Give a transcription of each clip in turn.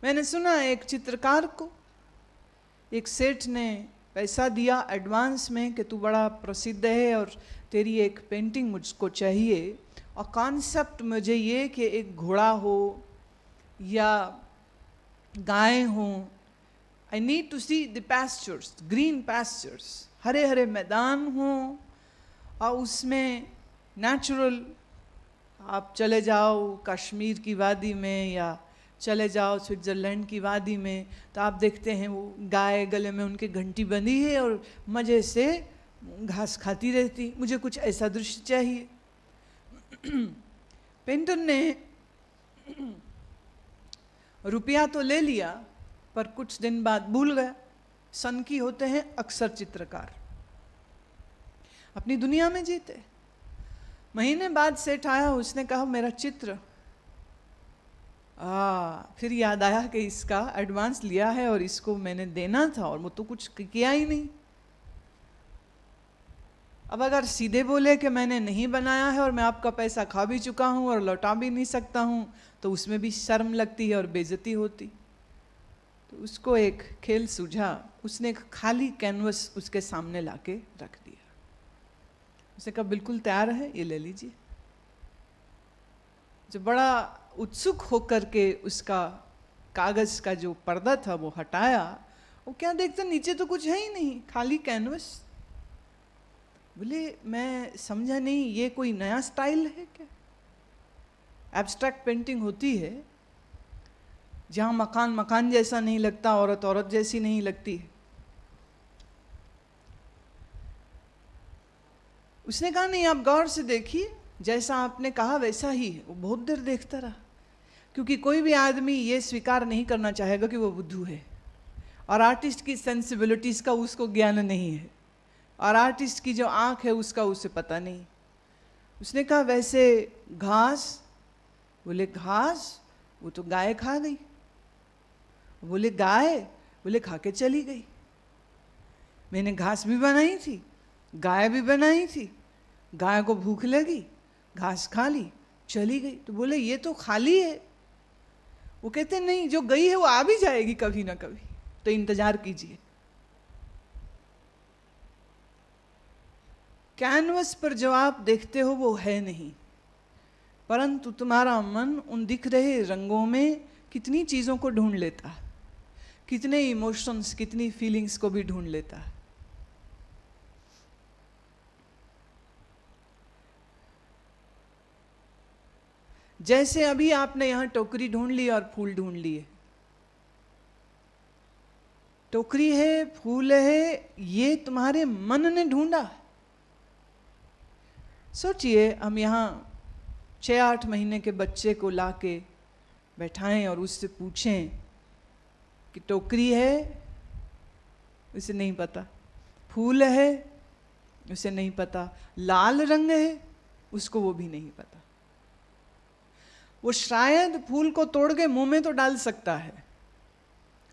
मैंने सुना एक चित्रकार को एक सेठ ने पैसा दिया एडवांस में कि तू बड़ा प्रसिद्ध है और तेरी एक पेंटिंग मुझको चाहिए, और कॉन्सेप्ट मुझे ये कि एक घोड़ा हो या गाय हो, I need to see the pastures, green pastures, हरे हरे मैदान हो, और उसमें नेचुरल, आप चले जाओ कश्मीर की वादी में या चले जाओ स्विट्ज़रलैंड की वादी में, तो आप देखते हैं वो गाय गले में उनके घंटी बंधी है और मज़े से घास खाती रहती। मुझे कुछ ऐसा दृश्य चाहिए। पेंटर ने रुपया तो ले लिया पर कुछ दिन बाद भूल गया। सनकी होते हैं अक्सर चित्रकार, अपनी दुनिया में जीते। महीने बाद सेठ आया, उसने कहा मेरा चित्र। फिर याद आया कि इसका एडवांस लिया है और इसको मैंने देना था और वो तो कुछ किया ही नहीं। अब अगर सीधे बोले कि मैंने नहीं बनाया है और मैं आपका पैसा खा भी चुका हूँ और लौटा भी नहीं सकता हूँ, तो उसमें भी शर्म लगती है और बेइज्जती होती। तो उसको एक खेल सूझा, उसने एक खाली कैनवस उसके सामने लाके रख दिया। उसने कहा बिल्कुल तैयार है, ये ले लीजिए। जो बड़ा उत्सुक होकर के उसका कागज का जो पर्दा था वो हटाया, वो क्या देखता नीचे तो कुछ है ही नहीं, खाली कैनवस। बोले मैं समझा नहीं, ये कोई नया स्टाइल है क्या? एब्स्ट्रैक्ट पेंटिंग होती है जहां मकान मकान जैसा नहीं लगता, औरत औरत जैसी नहीं लगती है। उसने कहा नहीं, आप गौर से देखिए, जैसा आपने कहा वैसा ही है। वो बहुत देर देखता रहा, क्योंकि कोई भी आदमी ये स्वीकार नहीं करना चाहेगा कि वो बुद्धू है, और आर्टिस्ट की सेंसिबिलिटीज का उसको ज्ञान नहीं है, और आर्टिस्ट की जो आंख है उसका उसे पता नहीं। उसने कहा वैसे घास? बोले घास, वो तो गाय खा गई। बोले गाय? बोले खा के चली गई। मैंने घास भी बनाई थी, गाय भी बनाई थी, गाय को भूख लगी, घास खा ली, चली गई। तो बोले ये तो खाली है। वो कहते नहीं, जो गई है वो आ भी जाएगी कभी ना कभी, तो इंतजार कीजिए। कैनवस पर जो आप देखते हो वो है नहीं, परंतु तुम्हारा मन उन दिख रहे रंगों में कितनी चीजों को ढूंढ लेता है, कितने इमोशंस, कितनी फीलिंग्स को भी ढूंढ लेता है। जैसे अभी आपने यहां टोकरी ढूंढ ली और फूल ढूंढ लिए। टोकरी है, फूल है, ये तुम्हारे मन ने ढूंढा। सोचिए हम यहां 6-8 महीने के बच्चे को लाके बैठाएं और उससे पूछें कि टोकरी है, उसे नहीं पता। फूल है, उसे नहीं पता। लाल रंग है, उसको वो भी नहीं पता। वो शायद फूल को तोड़ के मुंह में तो डाल सकता है,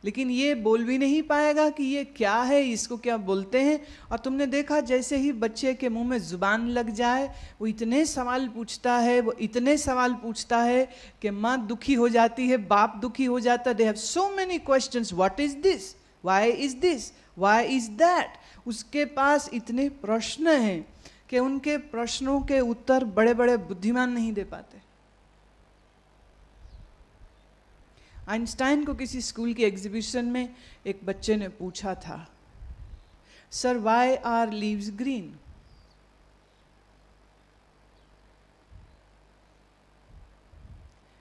लेकिन ये बोल भी नहीं पाएगा कि ये क्या है, इसको क्या बोलते हैं। और तुमने देखा जैसे ही बच्चे के मुंह में जुबान लग जाए, वो इतने सवाल पूछता है, वो इतने सवाल पूछता है कि माँ दुखी हो जाती है, बाप दुखी हो जाता है। They have so many questions, what is this, why is this, why is that. उसके पास इतने प्रश्न हैं कि उनके प्रश्नों के उत्तर बड़े बड़े बुद्धिमान नहीं दे पाते। आइंस्टाइन को किसी स्कूल की एग्जीबिशन में एक बच्चे ने पूछा था, sir why are leaves green?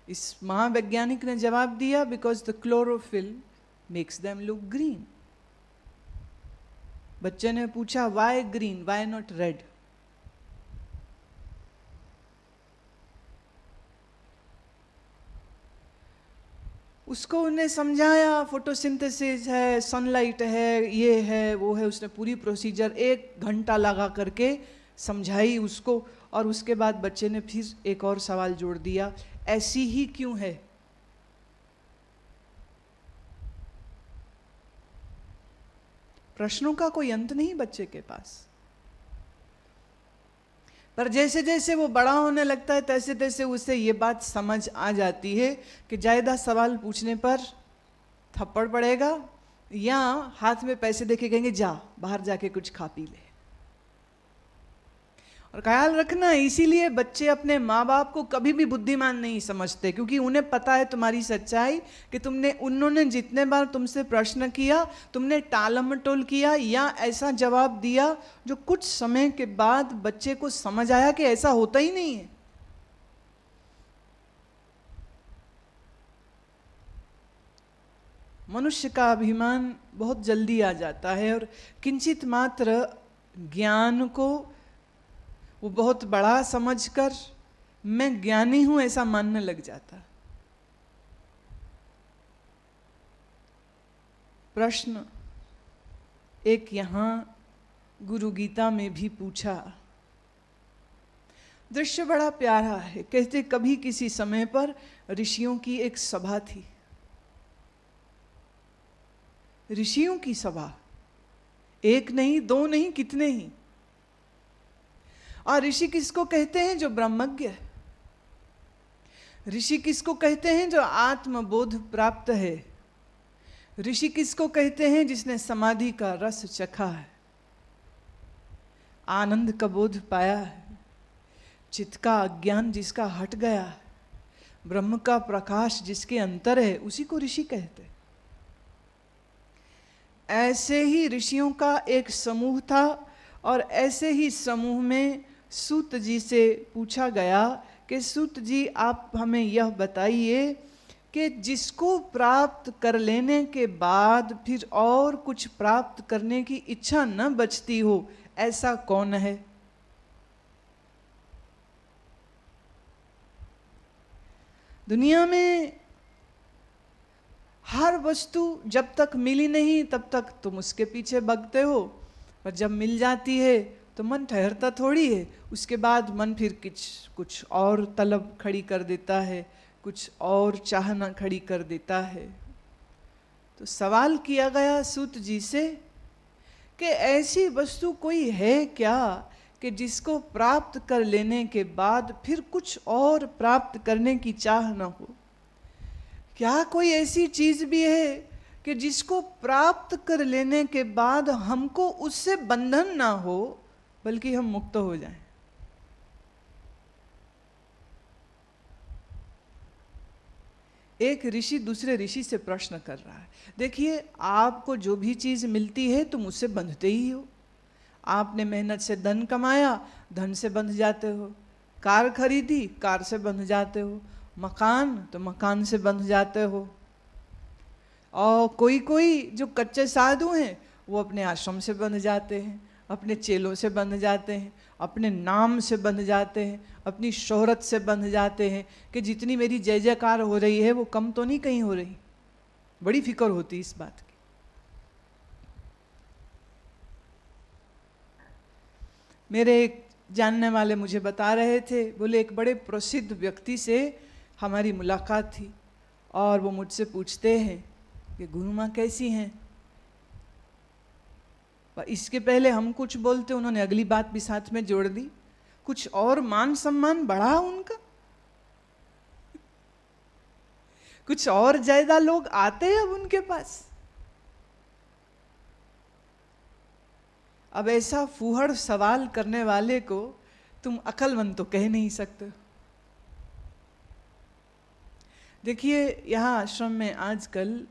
इस महावैज्ञानिक ने जवाब दिया, because the chlorophyll makes them look green. बच्चे ने पूछा why green, why not red? उसको उन्हें समझाया, फोटोसिंथेसिस है, सनलाइट है, ये है, वो है। उसने पूरी प्रोसीजर 1 घंटा लगा करके समझाई उसको, और उसके बाद बच्चे ने फिर एक और सवाल जोड़ दिया, ऐसी ही क्यों है? प्रश्नों का कोई अंत नहीं बच्चे के पास। पर जैसे जैसे वो बड़ा होने लगता है, तैसे तैसे उसे ये बात समझ आ जाती है कि ज़्यादा सवाल पूछने पर थप्पड़ पड़ेगा या हाथ में पैसे देके कहेंगे जा बाहर जाके कुछ खा पी ले। और ख्याल रखना, इसीलिए बच्चे अपने माँ बाप को कभी भी बुद्धिमान नहीं समझते, क्योंकि उन्हें पता है तुम्हारी सच्चाई कि उन्होंने जितने बार तुमसे प्रश्न किया तुमने टालमटोल किया या ऐसा जवाब दिया जो कुछ समय के बाद बच्चे को समझ आया कि ऐसा होता ही नहीं है। मनुष्य का अभिमान बहुत जल्दी आ जाता है और किंचित मात्र ज्ञान को वो बहुत बड़ा समझकर मैं ज्ञानी हूं ऐसा मानने लग जाता। प्रश्न एक यहां गुरु गीता में भी पूछा। दृश्य बड़ा प्यारा है। कहते कभी किसी समय पर ऋषियों की एक सभा थी। ऋषियों की सभा, एक नहीं दो नहीं कितने ही। और ऋषि किसको कहते हैं? जो ब्रह्मज्ञ है। ऋषि किसको कहते हैं? जो आत्मबोध प्राप्त है। ऋषि किसको कहते हैं? जिसने समाधि का रस चखा है, आनंद का बोध पाया है, चित्त का अज्ञान जिसका हट गया है, ब्रह्म का प्रकाश जिसके अंतर है, उसी को ऋषि कहते हैं। ऐसे ही ऋषियों का एक समूह था और ऐसे ही समूह में सूत जी से पूछा गया कि सूत जी आप हमें यह बताइए कि जिसको प्राप्त कर लेने के बाद फिर और कुछ प्राप्त करने की इच्छा न बचती हो, ऐसा कौन है? दुनिया में हर वस्तु जब तक मिली नहीं तब तक तुम उसके पीछे भागते हो, पर जब मिल जाती है तो मन ठहरता थोड़ी है। उसके बाद मन फिर कुछ और तलब खड़ी कर देता है, कुछ और चाहना खड़ी कर देता है। तो सवाल किया गया सूत जी से कि ऐसी वस्तु कोई है क्या कि जिसको प्राप्त कर लेने के बाद फिर कुछ और प्राप्त करने की चाह न हो? क्या कोई ऐसी चीज भी है कि जिसको प्राप्त कर लेने के बाद हमको उससे बंधन ना हो, बल्कि हम मुक्त हो जाएं? एक ऋषि दूसरे ऋषि से प्रश्न कर रहा है। देखिए, आपको जो भी चीज मिलती है तुम उससे बंधते ही हो। आपने मेहनत से धन कमाया, धन से बंध जाते हो। कार खरीदी, कार से बंध जाते हो। मकान, तो मकान से बंध जाते हो। और कोई जो कच्चे साधु हैं वो अपने आश्रम से बंध जाते हैं, अपने चेलों से बंध जाते हैं, अपने नाम से बंध जाते हैं, अपनी शोहरत से बंध जाते हैं कि जितनी मेरी जय जयकार हो रही है वो कम तो नहीं कहीं हो रही। बड़ी फिक्र होती इस बात की। मेरे एक जानने वाले मुझे बता रहे थे, बोले एक बड़े प्रसिद्ध व्यक्ति से हमारी मुलाकात थी और वो मुझसे पूछते हैं कि गुरु माँ कैसी हैं। इसके पहले हम कुछ बोलते, उन्होंने अगली बात भी साथ में जोड़ दी। कुछ और मान सम्मान बढ़ा उनका, कुछ और ज्यादा लोग आते हैं अब उनके पास। अब ऐसा फूहड़ सवाल करने वाले को तुम अक्लमंद तो कह नहीं सकते। देखिए, यहाँ आश्रम में आजकल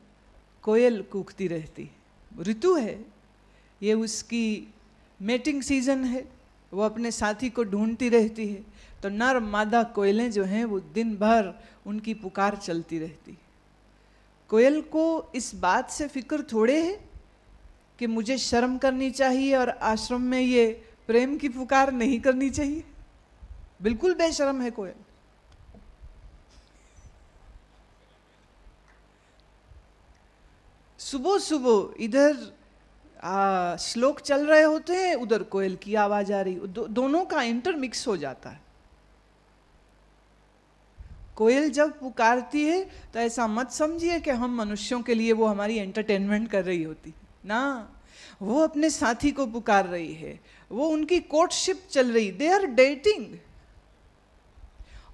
कोयल कूकती रहती, ऋतु है ये, उसकी मेटिंग सीजन है, वो अपने साथी को ढूंढती रहती है। तो नर मादा कोयलें जो हैं वो दिन भर उनकी पुकार चलती रहती। कोयल को इस बात से फिक्र थोड़े है कि मुझे शर्म करनी चाहिए और आश्रम में ये प्रेम की पुकार नहीं करनी चाहिए। बिल्कुल बेशर्म है कोयल। सुबह सुबह इधर श्लोक चल रहे होते हैं, उधर कोयल की आवाज आ रही, दोनों का इंटरमिक्स हो जाता है। कोयल जब पुकारती है तो ऐसा मत समझिए कि हम मनुष्यों के लिए वो हमारी एंटरटेनमेंट कर रही होती ना, वो अपने साथी को पुकार रही है, वो उनकी कोर्टशिप चल रही, दे आर डेटिंग।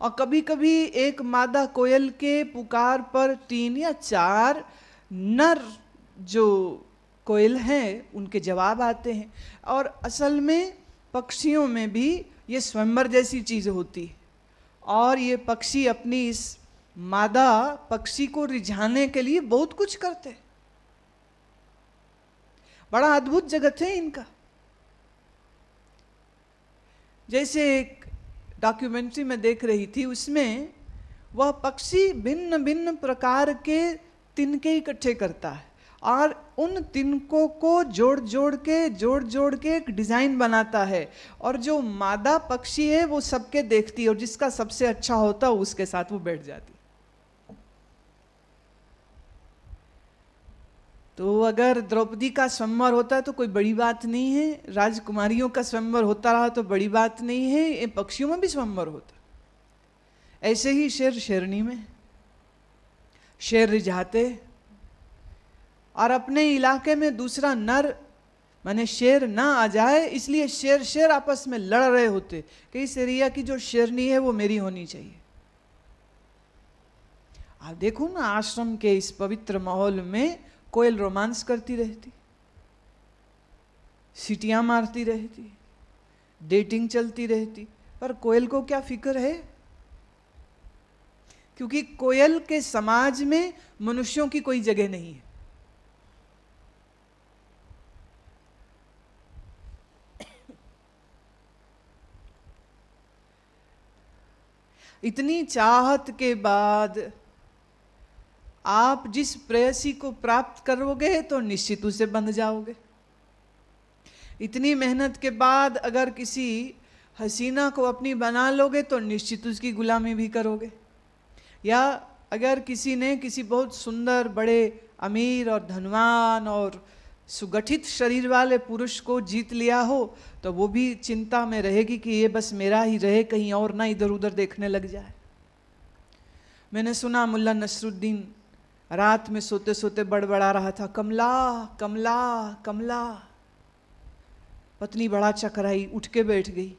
और कभी कभी एक मादा कोयल के पुकार पर 3 या 4 नर जो कोयल हैं उनके जवाब आते हैं। और असल में पक्षियों में भी ये स्वयंवर जैसी चीज़ होती है, और ये पक्षी अपनी इस मादा पक्षी को रिझाने के लिए बहुत कुछ करते हैं। बड़ा अद्भुत जगत है इनका। जैसे एक डॉक्यूमेंट्री में देख रही थी, उसमें वह पक्षी भिन्न भिन्न प्रकार के तिनके इकट्ठे करता है और उन तिनकों को जोड़ जोड़ के एक डिजाइन बनाता है, और जो मादा पक्षी है वो सबके देखती है और जिसका सबसे अच्छा होता है उसके साथ वो बैठ जाती। तो अगर द्रौपदी का स्वयंवर होता है तो कोई बड़ी बात नहीं है, राजकुमारियों का स्वयंवर होता रहा तो बड़ी बात नहीं है, ये पक्षियों में भी स्वयंवर होता। ऐसे ही शेर शेरनी में शेर रिझाते और अपने इलाके में दूसरा नर माने शेर ना आ जाए, इसलिए शेर शेर आपस में लड़ रहे होते कि इस एरिया की जो शेरनी है वो मेरी होनी चाहिए। आप देखो ना, आश्रम के इस पवित्र माहौल में कोयल रोमांस करती रहती, सीटियां मारती रहती, डेटिंग चलती रहती, पर कोयल को क्या फिक्र है? क्योंकि कोयल के समाज में मनुष्यों की कोई जगह नहीं है। इतनी चाहत के बाद आप जिस प्रेयसी को प्राप्त करोगे तो निश्चित उसे बंध जाओगे। इतनी मेहनत के बाद अगर किसी हसीना को अपनी बना लोगे तो निश्चित उसकी गुलामी भी करोगे। या अगर किसी ने किसी बहुत सुंदर बड़े अमीर और धनवान और सुगठित शरीर वाले पुरुष को जीत लिया हो तो वो भी चिंता में रहेगी कि ये बस मेरा ही रहे, कहीं और ना इधर उधर देखने लग जाए। मैंने सुना मुल्ला नसरुद्दीन रात में सोते सोते बड़बड़ा रहा था, कमला कमला कमला। पत्नी बड़ा चकराई, उठ के बैठ गई।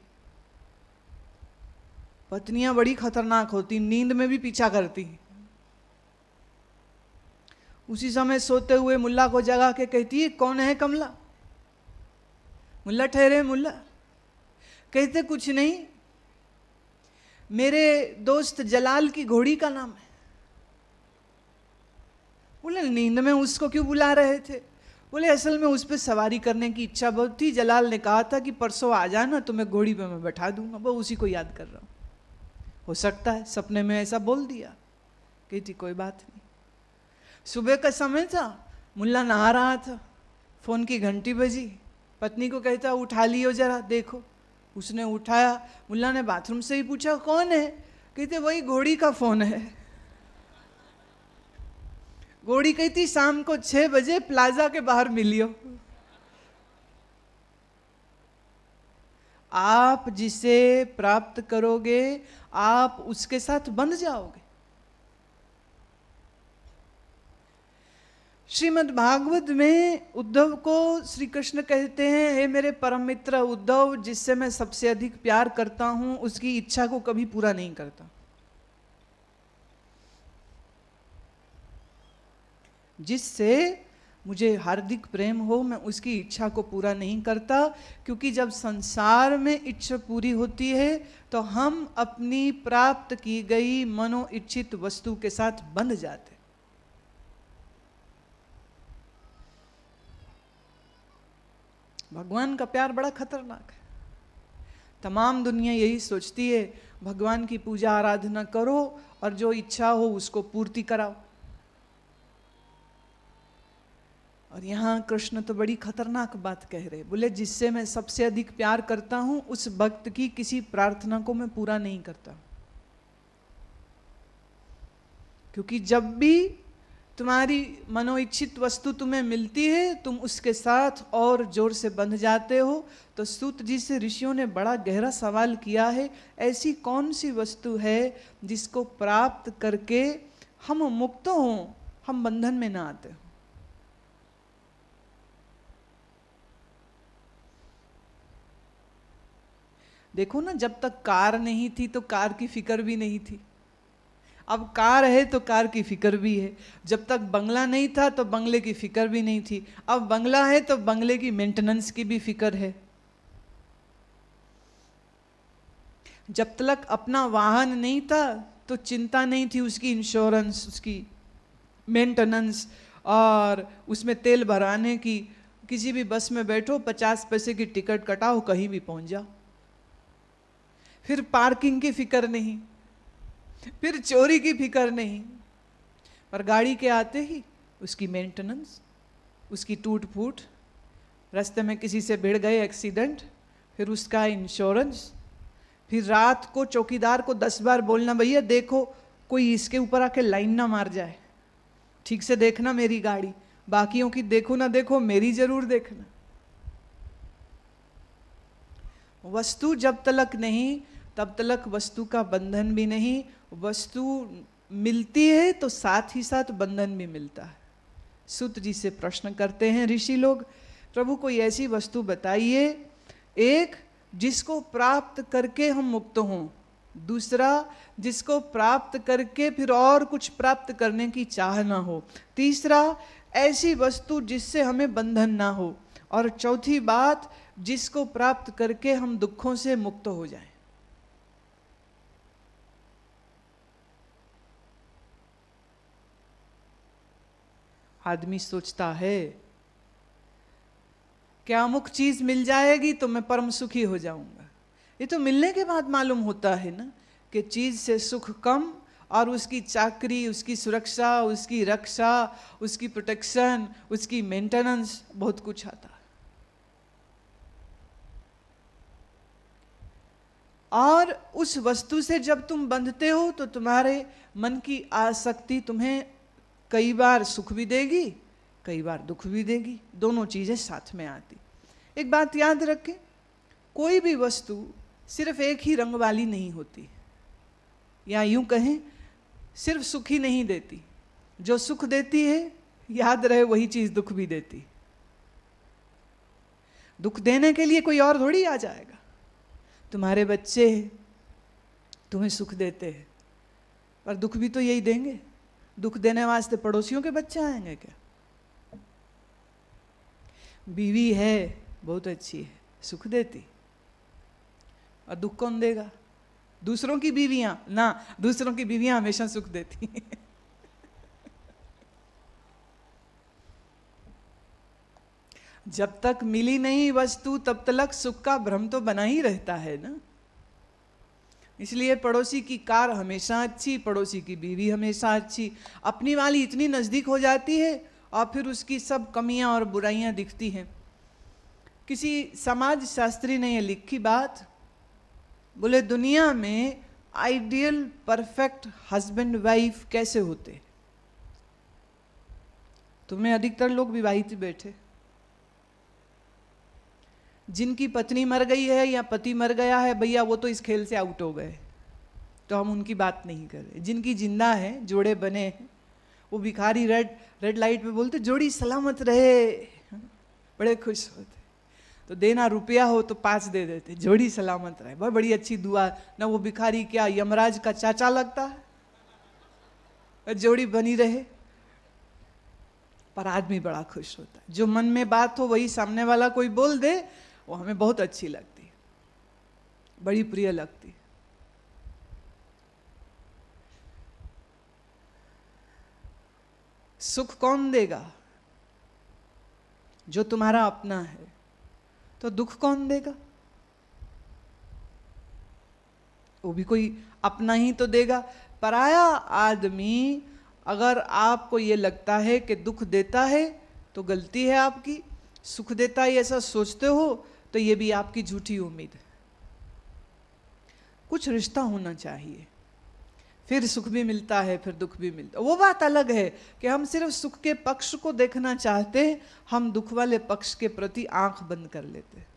पत्नियां बड़ी खतरनाक होती, नींद में भी पीछा करती। उसी समय सोते हुए मुल्ला को जगा के कहती है, कौन है कमला? मुल्ला ठहरे, मुल्ला कहते कुछ नहीं, मेरे दोस्त जलाल की घोड़ी का नाम है। बोले नींद में उसको क्यों बुला रहे थे? बोले असल में उस पर सवारी करने की इच्छा बहुत थी, जलाल ने कहा था कि परसों आ जाना, तुम्हें घोड़ी पे मैं बैठा दूंगा, वो उसी को याद कर रहा हूं। हो सकता है सपने में ऐसा बोल दिया। कहती कोई बात नहीं। सुबह का समय था, मुल्ला नहा रहा था, फोन की घंटी बजी, पत्नी को कहता उठा लियो जरा देखो। उसने उठाया, मुल्ला ने बाथरूम से ही पूछा कौन है? कहते वही घोड़ी का फोन है। घोड़ी कहती शाम को 6 बजे प्लाजा के बाहर मिलियो। आप जिसे प्राप्त करोगे आप उसके साथ बंध जाओगे। श्रीमद् भागवत में उद्धव को श्री कृष्ण कहते हैं, हे मेरे परम मित्र उद्धव, जिससे मैं सबसे अधिक प्यार करता हूं उसकी इच्छा को कभी पूरा नहीं करता। जिससे मुझे हार्दिक प्रेम हो मैं उसकी इच्छा को पूरा नहीं करता, क्योंकि जब संसार में इच्छा पूरी होती है तो हम अपनी प्राप्त की गई मनो इच्छित वस्तु के साथ बंध जाते। भगवान का प्यार बड़ा खतरनाक है। तमाम दुनिया यही सोचती है भगवान की पूजा आराधना करो और जो इच्छा हो उसको पूर्ति कराओ। और यहाँ कृष्ण तो बड़ी खतरनाक बात कह रहे, बोले जिससे मैं सबसे अधिक प्यार करता हूं उस भक्त की किसी प्रार्थना को मैं पूरा नहीं करता। क्योंकि जब भी तुम्हारी मनोइच्छित वस्तु तुम्हें मिलती है तुम उसके साथ और जोर से बंध जाते हो। तो सूत जी से ऋषियों ने बड़ा गहरा सवाल किया है, ऐसी कौन सी वस्तु है जिसको प्राप्त करके हम मुक्त हों, हम बंधन में ना आते हो। देखो ना, जब तक कार नहीं थी तो कार की फिक्र भी नहीं थी। अब कार है तो कार की फिक्र भी है, जब तक बंगला नहीं था तो बंगले की फिक्र भी नहीं थी, अब बंगला है तो बंगले की मेंटेनेंस की भी फिक्र है। जब तक अपना वाहन नहीं था तो चिंता नहीं थी उसकी इंश्योरेंस, उसकी मेंटेनेंस और उसमें तेल भराने की। किसी भी बस में बैठो, 50 पैसे की टिकट कटाओ, कहीं भी पहुंच जाओ। फिर पार्किंग की फिक्र नहीं, फिर चोरी की फिक्र नहीं। पर गाड़ी के आते ही उसकी मेंटेनेंस, उसकी टूट फूट, रास्ते में किसी से भिड़ गए, एक्सीडेंट, फिर उसका इंश्योरेंस, फिर रात को चौकीदार को 10 बार बोलना, भैया देखो कोई इसके ऊपर आके लाइन ना मार जाए, ठीक से देखना मेरी गाड़ी, बाकियों की देखो ना देखो, मेरी जरूर देखना। वस्तु जब तलक नहीं तब तलक वस्तु का बंधन भी नहीं। वस्तु मिलती है तो साथ ही साथ बंधन भी मिलता है। सूत जी से प्रश्न करते हैं ऋषि लोग, प्रभु कोई ऐसी वस्तु बताइए, एक जिसको प्राप्त करके हम मुक्त हों, दूसरा जिसको प्राप्त करके फिर और कुछ प्राप्त करने की चाह ना हो, तीसरा ऐसी वस्तु जिससे हमें बंधन ना हो, और चौथी बात जिसको प्राप्त करके हम दुखों से मुक्त हो जाएं। आदमी सोचता है क्या अमुक चीज मिल जाएगी तो मैं परम सुखी हो जाऊंगा। ये तो मिलने के बाद मालूम होता है ना कि चीज से सुख कम और उसकी चाकरी, उसकी सुरक्षा, उसकी रक्षा, उसकी प्रोटेक्शन, उसकी मेंटेनेंस, बहुत कुछ आता है। और उस वस्तु से जब तुम बंधते हो तो तुम्हारे मन की आसक्ति तुम्हें कई बार सुख भी देगी, कई बार दुख भी देगी, दोनों चीजें साथ में आती। एक बात याद रखें, कोई भी वस्तु सिर्फ एक ही रंग वाली नहीं होती, या यूं कहें सिर्फ सुख ही नहीं देती। जो सुख देती है याद रहे वही चीज दुख भी देती। दुख देने के लिए कोई और थोड़ी आ जाएगा। तुम्हारे बच्चे तुम्हें सुख देते हैं पर दुख भी तो यही देंगे। दुख देने वास्ते पड़ोसियों के बच्चे आएंगे क्या? बीवी है बहुत अच्छी है, सुख देती, और दुख कौन देगा? दूसरों की बीवियां ना, दूसरों की बीवियां हमेशा सुख देती जब तक मिली नहीं वस्तु तब तक सुख का भ्रम तो बना ही रहता है ना। इसलिए पड़ोसी की कार हमेशा अच्छी, पड़ोसी की बीवी हमेशा अच्छी, अपनी वाली इतनी नजदीक हो जाती है और फिर उसकी सब कमियां और बुराइयां दिखती हैं। किसी समाज शास्त्री ने ये लिखी बात, बोले दुनिया में आइडियल परफेक्ट हस्बैंड वाइफ कैसे होते? तुम्हें अधिकतर लोग विवाहित बैठे, जिनकी पत्नी मर गई है या पति मर गया है, भैया वो तो इस खेल से आउट हो गए, तो हम उनकी बात नहीं कर रहे। जिनकी जिंदा है, जोड़े बने हैं, वो भिखारी रेड लाइट पे बोलते जोड़ी सलामत रहे, बड़े खुश होते। तो देना रुपया हो तो 5 दे देते, जोड़ी सलामत रहे, बहुत बड़ी अच्छी दुआ। ना वो भिखारी क्या यमराज का चाचा लगता है, जोड़ी बनी रहे। पर आदमी बड़ा खुश होता है, जो मन में बात हो वही सामने वाला कोई बोल दे, वो हमें बहुत अच्छी लगती, बड़ी प्रिय लगती। सुख कौन देगा? जो तुम्हारा अपना है। तो दुख कौन देगा? वो भी कोई अपना ही तो देगा। पराया आदमी, अगर आपको ये लगता है कि दुख देता है तो गलती है आपकी, सुख देता है ऐसा सोचते हो तो ये भी आपकी झूठी उम्मीद है। कुछ रिश्ता होना चाहिए, फिर सुख भी मिलता है, फिर दुख भी मिलता है। वो बात अलग है कि हम सिर्फ सुख के पक्ष को देखना चाहते हैं, हम दुख वाले पक्ष के प्रति आंख बंद कर लेते हैं।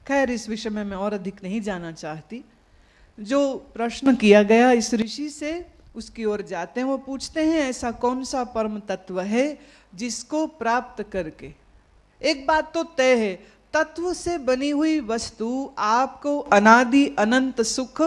खैर, इस विषय में मैं और अधिक नहीं जाना चाहती। जो प्रश्न किया गया इस ऋषि से, उसकी ओर जाते हैं। वो पूछते हैं ऐसा कौन सा परम तत्व है जिसको प्राप्त करके, एक बात तो तय है, तत्व से बनी हुई वस्तु आपको अनादि अनंत सुख